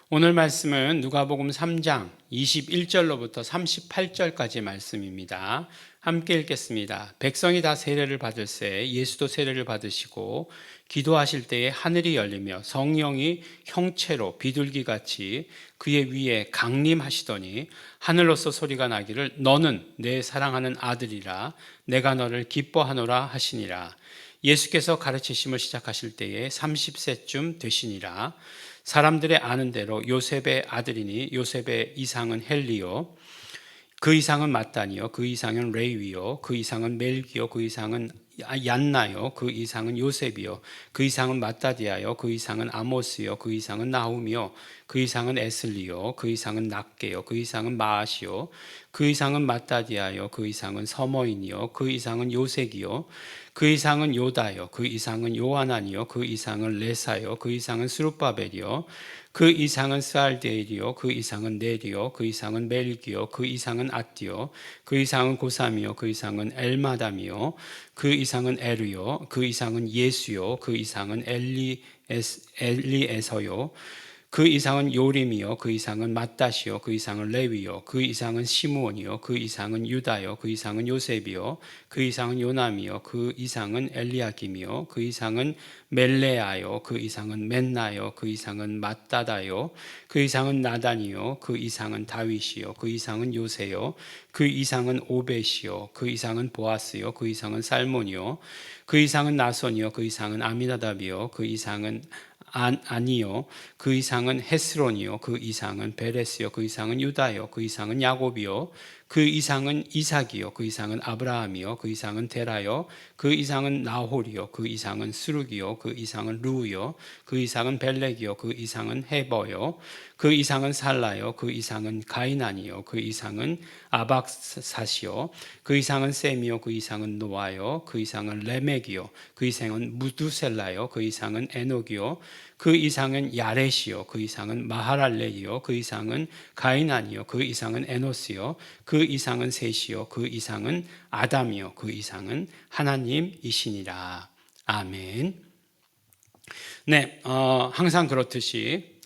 오늘 말씀은 누가복음 3장 21절로부터 38절까지 말씀입니다. 함께 읽겠습니다. 백성이 다 세례를 받을새 예수도 세례를 받으시고 기도하실 때에 하늘이 열리며 성령이 형체로 비둘기같이 그의 위에 강림하시더니 하늘로서 소리가 나기를 너는 내 사랑하는 아들이라 내가 너를 기뻐하노라 하시니라. 예수께서 가르치심을 시작하실 때에 30세쯤 되시니라. 사람들의 아는 대로 요셉의 아들이니 요셉의 이상은 헬리요, 그 이상은 마따니요, 그 이상은 레위요, 그 이상은 멜기요, 그 이상은 얀나요, 그 이상은 요셉이요, 그 이상은 마따디아요, 그 이상은 아모스요, 그 이상은 나훔이요, 그 이상은 에슬리요, 그 이상은 낫게요, 그 이상은 마아시요, 그 이상은 마따디아요, 그 이상은 서머인이요, 그 이상은 요색이요, 그 이상은 요다요, 그 이상은 요하나니요, 그 이상은 레사요, 그 이상은 스룹바벨이요, 그 이상은 스알데일이요, 그 이상은 네리요, 그 이상은 멜기요, 그 이상은 앗디요, 그 이상은 고삼이요, 그 이상은 엘마담이요, 그 이상은 에르요, 그 이상은 예수요, 그 이상은 엘리에서요, 그 이상은 요림이요, 그 이상은 맏다시요, 그 이상은 레위요, 그 이상은 시므온이요, 그 이상은 유다요, 그 이상은 요셉이요, 그 이상은 요남이요, 그 이상은 엘리야김이요, 그 이상은 멜레아요, 그 이상은 맨나요, 그 이상은 맏다다요, 그 이상은 나단이요, 그 이상은 다윗이요, 그 이상은 요세요, 그 이상은 오벳이요, 그 이상은 보아스요, 그 이상은 살몬이요, 그 이상은 나손이요, 그 이상은 아미나답이요, 그 이상은 아니요, 그 이상은 헤스론이요, 그 이상은 베레스요, 그 이상은 유다요, 그 이상은 야곱이요, 그 이상은 이삭이요, 그 이상은 아브라함이요, 그 이상은 데라요, 그 이상은 나홀이요, 그 이상은 스룩이요, 그 이상은 루요, 그 이상은 벨렉이요, 그 이상은 헤버요, 그 이상은 살라요, 그 이상은 가이난이요, 그 이상은 아박사시요, 그 이상은 셈이요, 그 이상은 노아요, 그 이상은 레멕이요, 그 이상은 무두셀라요, 그 이상은 에녹이요, 그 이상은 야렛이요, 그 이상은 마하랄렐이요, 그 이상은 가이난이요, 그 이상은 에노스요, 그 이상은 셋이요, 그 이상은 아담이요, 그 이상은 하나님이시니라. 아멘. 네, 항상 그렇듯이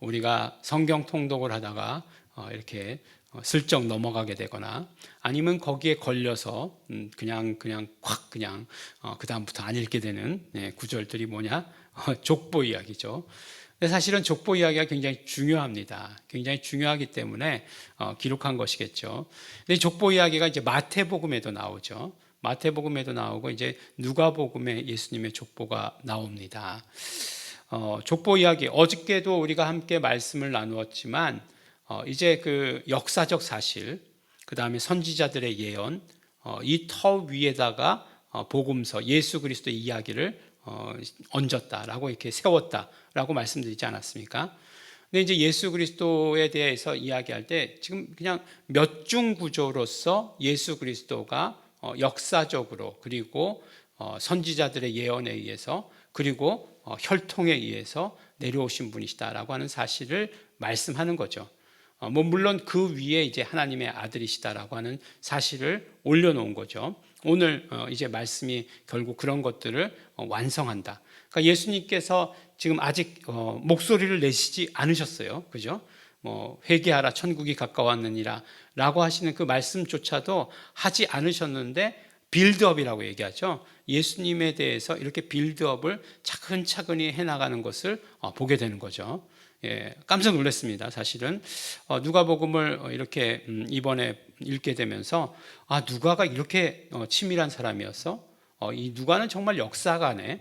우리가 성경 통독을 하다가 이렇게 슬쩍 넘어가게 되거나 아니면 거기에 걸려서 그냥 콱 그냥 그 다음부터 안 읽게 되는 구절들이 뭐냐? 족보 이야기죠. 근데 사실은 족보 이야기가 굉장히 중요합니다. 굉장히 중요하기 때문에 기록한 것이겠죠. 근데 족보 이야기가 이제 마태복음에도 나오죠. 마태복음에도 나오고 이제 누가복음에 예수님의 족보가 나옵니다. 족보 이야기 어저께도 우리가 함께 말씀을 나누었지만 이제 그 역사적 사실, 그 다음에 선지자들의 예언, 이 터 위에다가 복음서 예수 그리스도의 이야기를 얹었다라고 이렇게 세웠다라고 말씀드리지 않았습니까? 근데 이제 예수 그리스도에 대해서 이야기할 때 지금 그냥 몇 중 구조로서 예수 그리스도가 역사적으로 그리고 선지자들의 예언에 의해서 그리고 혈통에 의해서 내려오신 분이시다라고 하는 사실을 말씀하는 거죠. 물론 그 위에 이제 하나님의 아들이시다라고 하는 사실을 올려놓은 거죠. 오늘 이제 말씀이 결국 그런 것들을 완성한다. 그러니까 예수님께서 지금 아직 목소리를 내시지 않으셨어요. 그죠? 회개하라 천국이 가까웠느니라 라고 하시는 그 말씀조차도 하지 않으셨는데 빌드업이라고 얘기하죠. 예수님에 대해서 이렇게 빌드업을 차근차근히 해나가는 것을 보게 되는 거죠. 예, 깜짝 놀랐습니다. 사실은 누가복음을 이렇게 이번에 읽게 되면서 누가가 이렇게 치밀한 사람이었어? 이 누가는 정말 역사가네.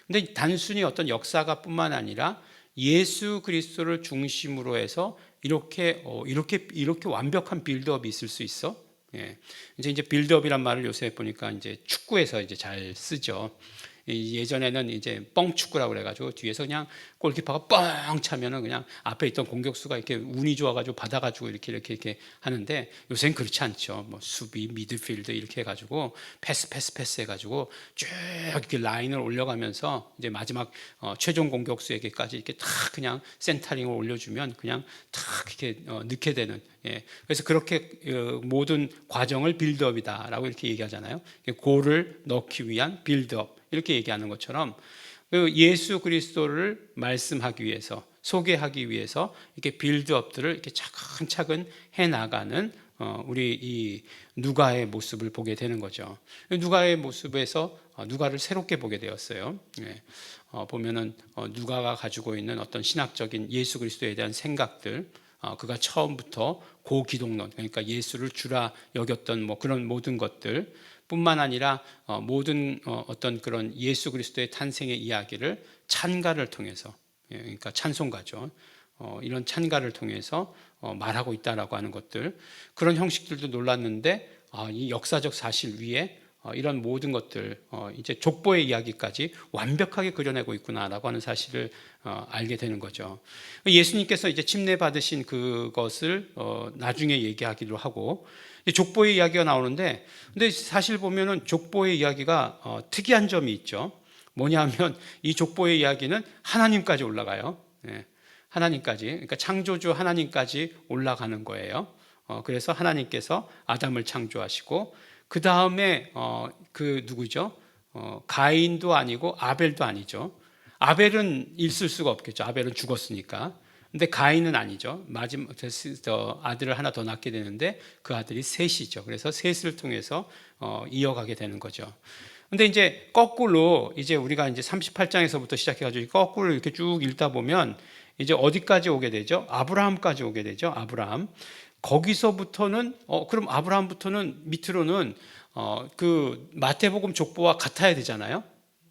근데 단순히 어떤 역사가뿐만 아니라 예수 그리스도를 중심으로 해서 이렇게 완벽한 빌드업이 있을 수 있어? 예. 이제 빌드업이란 말을 요새 보니까 이제 축구에서 이제 잘 쓰죠. 예전에는 이제 뻥축구라고 그래가지고 뒤에서 그냥 골키퍼가 뻥 차면은 그냥 앞에 있던 공격수가 이렇게 운이 좋아가지고 받아가지고 이렇게 하는데 요새는 그렇지 않죠. 뭐 수비, 미드필드 이렇게 해가지고 패스 해가지고 쭉 이렇게 라인을 올려가면서 이제 마지막 최종 공격수에게까지 이렇게 탁 그냥 센터링을 올려주면 그냥 탁 이렇게 넣게 되는. 예. 그래서 그렇게 모든 과정을 빌드업이다라고 이렇게 얘기하잖아요. 골을 넣기 위한 빌드업. 이렇게 얘기하는 것처럼 그 예수 그리스도를 말씀하기 위해서, 소개하기 위해서 이렇게 빌드업들을 이렇게 차근차근 해 나가는 우리 이 누가의 모습을 보게 되는 거죠. 누가의 모습에서 누가를 새롭게 보게 되었어요. 보면은 누가가 가지고 있는 어떤 신학적인 예수 그리스도에 대한 생각들, 그가 처음부터 고기독론, 그러니까 예수를 주라 여겼던 뭐 그런 모든 것들 뿐만 아니라 모든 어떤 그런 예수 그리스도의 탄생의 이야기를 찬가를 통해서, 그러니까 찬송가죠. 이런 찬가를 통해서 말하고 있다라고 하는 것들, 그런 형식들도 놀랐는데 이 역사적 사실 위에 이런 모든 것들, 이제 족보의 이야기까지 완벽하게 그려내고 있구나라고 하는 사실을 알게 되는 거죠. 예수님께서 이제 침례 받으신 그것을 나중에 얘기하기도 하고, 족보의 이야기가 나오는데, 근데 사실 보면은 족보의 이야기가 특이한 점이 있죠. 뭐냐면 이 족보의 이야기는 하나님까지 올라가요. 하나님까지, 그러니까 창조주 하나님까지 올라가는 거예요. 그래서 하나님께서 아담을 창조하시고, 그 다음에 그 누구죠? 가인도 아니고 아벨도 아니죠. 아벨은 있을 수가 없겠죠. 아벨은 죽었으니까. 근데 가인은 아니죠. 마지막 아들을 하나 더 낳게 되는데 그 아들이 셋이죠. 그래서 셋을 통해서 이어가게 되는 거죠. 근데 이제 거꾸로 이제 우리가 이제 38장에서부터 시작해가지고 거꾸로 이렇게 쭉 읽다 보면 이제 어디까지 오게 되죠? 아브라함까지 오게 되죠. 아브라함. 거기서부터는 그럼 아브라함부터는 밑으로는 그 마태복음 족보와 같아야 되잖아요.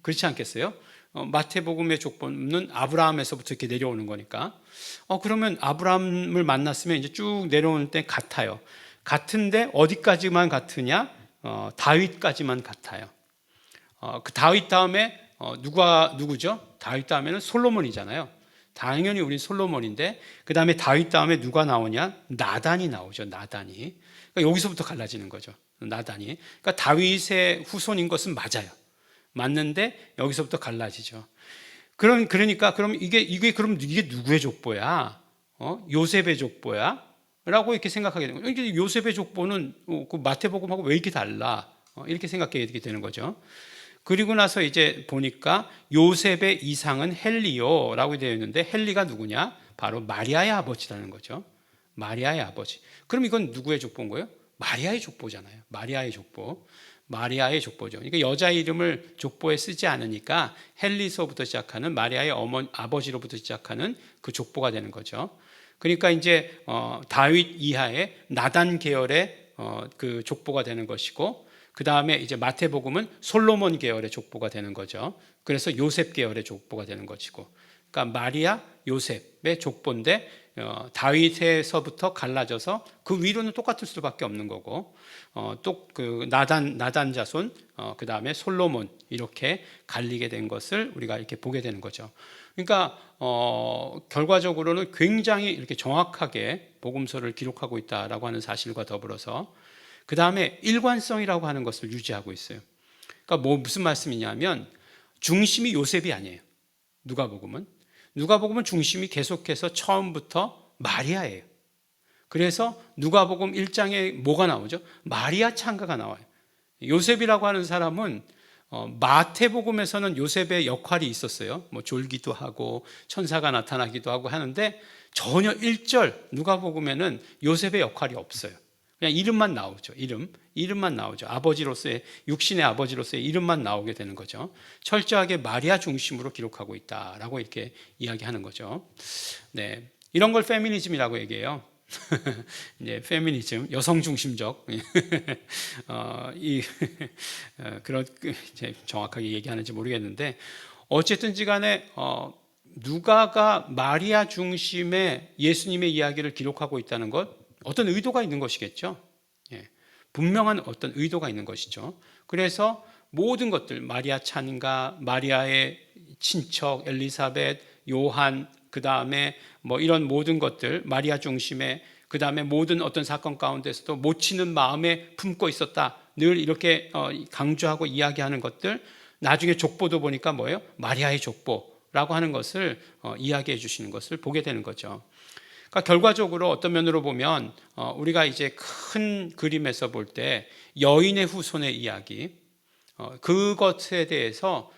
그렇지 않겠어요? 마태복음의 족보는 아브라함에서부터 이렇게 내려오는 거니까. 그러면 아브라함을 만났으면 이제 쭉 내려오는 때 같아요. 같은데 어디까지만 같으냐? 다윗까지만 같아요. 그 다윗 다음에 누구죠? 다윗 다음에는 솔로몬이잖아요. 당연히 우리 솔로몬인데 그 다음에 다윗 다음에 누가 나오냐? 나단이 나오죠. 나단이. 그러니까 여기서부터 갈라지는 거죠. 나단이. 그러니까 다윗의 후손인 것은 맞아요. 맞는데 여기서부터 갈라지죠. 그러니까 그럼 이게 그럼 이게 누구의 족보야? 요셉의 족보야? 라고 이렇게 생각하게 되는 거예요. 요셉의 족보는 그 마태복음하고 왜 이렇게 달라? 이렇게 생각하게 되는 거죠. 그리고 나서 이제 보니까 요셉의 이상은 헬리요라고 되어 있는데 헬리가 누구냐? 바로 마리아의 아버지라는 거죠. 마리아의 아버지. 그럼 이건 누구의 족보인 거예요? 마리아의 족보잖아요. 마리아의 족보. 마리아의 족보죠. 그러니까 여자 이름을 족보에 쓰지 않으니까 헬리서부터 시작하는 마리아의 아버지로부터 시작하는 그 족보가 되는 거죠. 그러니까 이제 다윗 이하의 나단 계열의 그 족보가 되는 것이고, 그 다음에 이제 마태복음은 솔로몬 계열의 족보가 되는 거죠. 그래서 요셉 계열의 족보가 되는 것이고, 그러니까 마리아, 요셉의 족보인데 다윗에서부터 갈라져서 그 위로는 똑같을 수밖에 없는 거고, 또 그 나단 자손, 그 다음에 솔로몬 이렇게 갈리게 된 것을 우리가 이렇게 보게 되는 거죠. 그러니까 결과적으로는 굉장히 이렇게 정확하게 복음서를 기록하고 있다라고 하는 사실과 더불어서 그 다음에 일관성이라고 하는 것을 유지하고 있어요. 그러니까 무슨 말씀이냐면 중심이 요셉이 아니에요. 누가복음은 중심이 계속해서 처음부터 마리아예요. 그래서 누가복음 1장에 뭐가 나오죠? 마리아 찬가가 나와요. 요셉이라고 하는 사람은 마태복음에서는 요셉의 역할이 있었어요. 뭐 졸기도 하고 천사가 나타나기도 하고 하는데 전혀 1절 누가복음에는 요셉의 역할이 없어요. 그냥 이름만 나오죠. 이름만 나오죠. 아버지로서의, 육신의 아버지로서의 이름만 나오게 되는 거죠. 철저하게 마리아 중심으로 기록하고 있다라고 이렇게 이야기하는 거죠. 네, 이런 걸 페미니즘이라고 얘기해요. 이제 페미니즘, 여성 중심적 그런 이제 정확하게 얘기하는지 모르겠는데 어쨌든지간에 누가가 마리아 중심의 예수님의 이야기를 기록하고 있다는 것, 어떤 의도가 있는 것이겠죠. 분명한 어떤 의도가 있는 것이죠. 그래서 모든 것들, 마리아 찬가, 마리아의 친척 엘리사벳, 요한, 그 다음에 뭐 이런 모든 것들, 마리아 중심의, 그 다음에 모든 어떤 사건 가운데서도 못 치는 마음에 품고 있었다, 늘 이렇게 강조하고 이야기하는 것들, 나중에 족보도 보니까 뭐예요? 마리아의 족보라고 하는 것을 이야기해 주시는 것을 보게 되는 거죠. 그러니까 결과적으로 어떤 면으로 보면 우리가 이제 큰 그림에서 볼 때 여인의 후손의 이야기, 그것에 대해서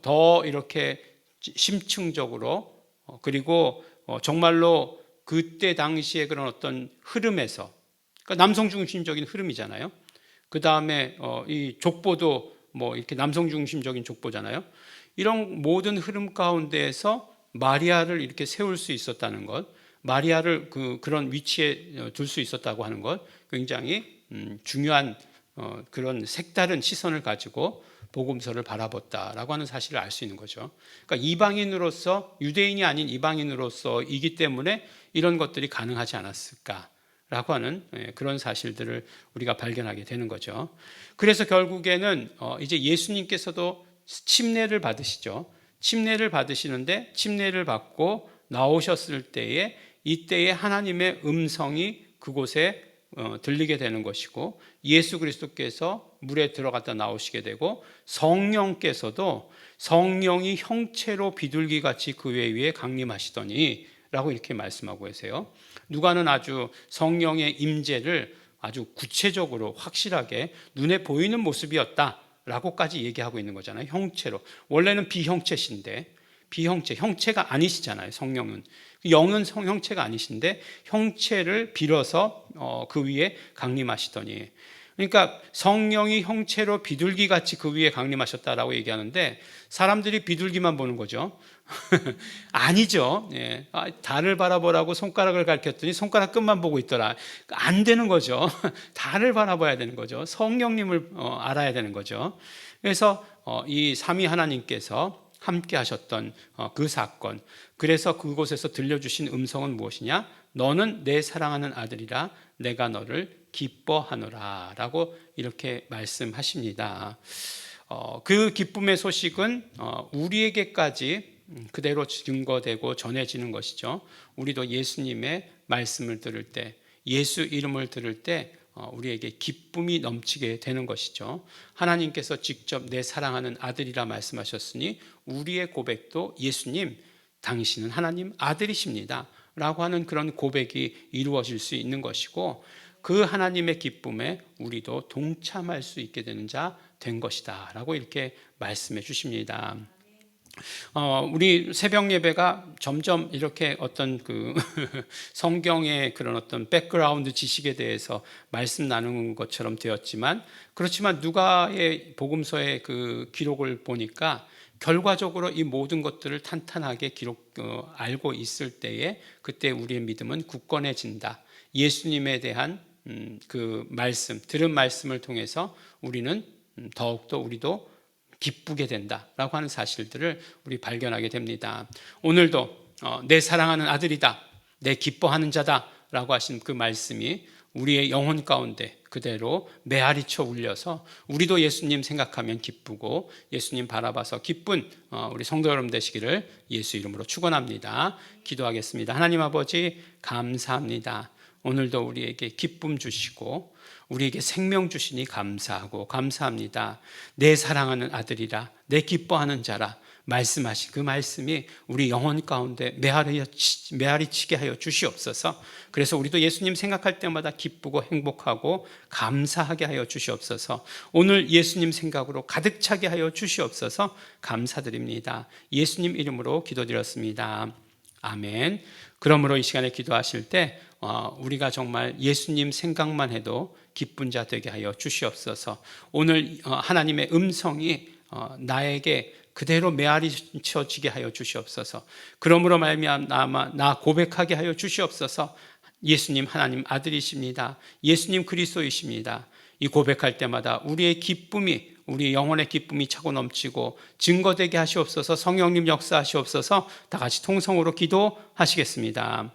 더 이렇게 심층적으로 그리고 정말로 그때 당시에 그런 어떤 흐름에서, 그러니까 남성 중심적인 흐름이잖아요. 그 다음에 이 족보도 뭐 이렇게 남성 중심적인 족보잖아요. 이런 모든 흐름 가운데에서 마리아를 이렇게 세울 수 있었다는 것, 마리아를 그런 위치에 둘 수 있었다고 하는 것, 굉장히 중요한 그런 색다른 시선을 가지고 복음서를 바라봤다라고 하는 사실을 알 수 있는 거죠. 그러니까 이방인으로서, 유대인이 아닌 이방인으로서이기 때문에 이런 것들이 가능하지 않았을까라고 하는 그런 사실들을 우리가 발견하게 되는 거죠. 그래서 결국에는 이제 예수님께서도 침례를 받으시죠. 침례를 받으시는데 침례를 받고 나오셨을 때에 이때에 하나님의 음성이 그곳에 들리게 되는 것이고, 예수 그리스도께서 물에 들어갔다 나오시게 되고, 성령께서도 성령이 형체로 비둘기같이 그 위에 강림하시더니 라고 이렇게 말씀하고 계세요. 누가는 아주 성령의 임재를 아주 구체적으로 확실하게 눈에 보이는 모습이었다 라고까지 얘기하고 있는 거잖아요. 형체로. 원래는 비형체신데, 형체가 아니시잖아요. 성령은. 영은 형체가 아니신데 형체를 빌어서 그 위에 강림하시더니, 그러니까 성령이 형체로 비둘기같이 그 위에 강림하셨다라고 얘기하는데 사람들이 비둘기만 보는 거죠. 아니죠. 예. 달을 바라보라고 손가락을 가르쳤더니 손가락 끝만 보고 있더라. 안 되는 거죠. 달을 바라봐야 되는 거죠. 성령님을 알아야 되는 거죠. 그래서 이 삼위 하나님께서 함께 하셨던 그 사건, 그래서 그곳에서 들려주신 음성은 무엇이냐? 너는 내 사랑하는 아들이라 내가 너를 기뻐하노라 라고 이렇게 말씀하십니다. 그 기쁨의 소식은 우리에게까지 그대로 증거되고 전해지는 것이죠. 우리도 예수님의 말씀을 들을 때, 예수 이름을 들을 때 우리에게 기쁨이 넘치게 되는 것이죠. 하나님께서 직접 내 사랑하는 아들이라 말씀하셨으니 우리의 고백도 예수님, 당신은 하나님 아들이십니다 라고 하는 그런 고백이 이루어질 수 있는 것이고, 그 하나님의 기쁨에 우리도 동참할 수 있게 되는 자 된 것이다 라고 이렇게 말씀해 주십니다. 우리 새벽 예배가 점점 이렇게 어떤 그 성경의 그런 어떤 백그라운드 지식에 대해서 말씀 나누는 것처럼 되었지만, 그렇지만 누가의 복음서의 그 기록을 보니까 결과적으로 이 모든 것들을 탄탄하게 알고 있을 때에 그때 우리의 믿음은 굳건해진다. 예수님에 대한 그 말씀, 들은 말씀을 통해서 우리는 더욱더 우리도 기쁘게 된다라고 하는 사실들을 우리 발견하게 됩니다. 오늘도 내 사랑하는 아들이다, 내 기뻐하는 자다라고 하신 그 말씀이 우리의 영혼 가운데 그대로 메아리쳐 울려서 우리도 예수님 생각하면 기쁘고 예수님 바라봐서 기쁜 우리 성도 여러분 되시기를 예수 이름으로 축원합니다. 기도하겠습니다. 하나님 아버지 감사합니다. 오늘도 우리에게 기쁨 주시고 우리에게 생명 주시니 감사하고 감사합니다. 내 사랑하는 아들이라 내 기뻐하는 자라 말씀하신 그 말씀이 우리 영혼 가운데 메아리치게 하여 주시옵소서. 그래서 우리도 예수님 생각할 때마다 기쁘고 행복하고 감사하게 하여 주시옵소서. 오늘 예수님 생각으로 가득 차게 하여 주시옵소서. 감사드립니다. 예수님 이름으로 기도드렸습니다. 아멘. 그러므로 이 시간에 기도하실 때 우리가 정말 예수님 생각만 해도 기쁜 자 되게 하여 주시옵소서. 오늘 하나님의 음성이 나에게 그대로 메아리쳐지게 하여 주시옵소서. 그러므로 말미암아 나 고백하게 하여 주시옵소서. 예수님 하나님 아들이십니다. 예수님 그리스도이십니다. 이 고백할 때마다 우리의 기쁨이, 우리 영혼의 기쁨이 차고 넘치고 증거되게 하시옵소서. 성령님 역사하시옵소서. 다 같이 통성으로 기도하시겠습니다.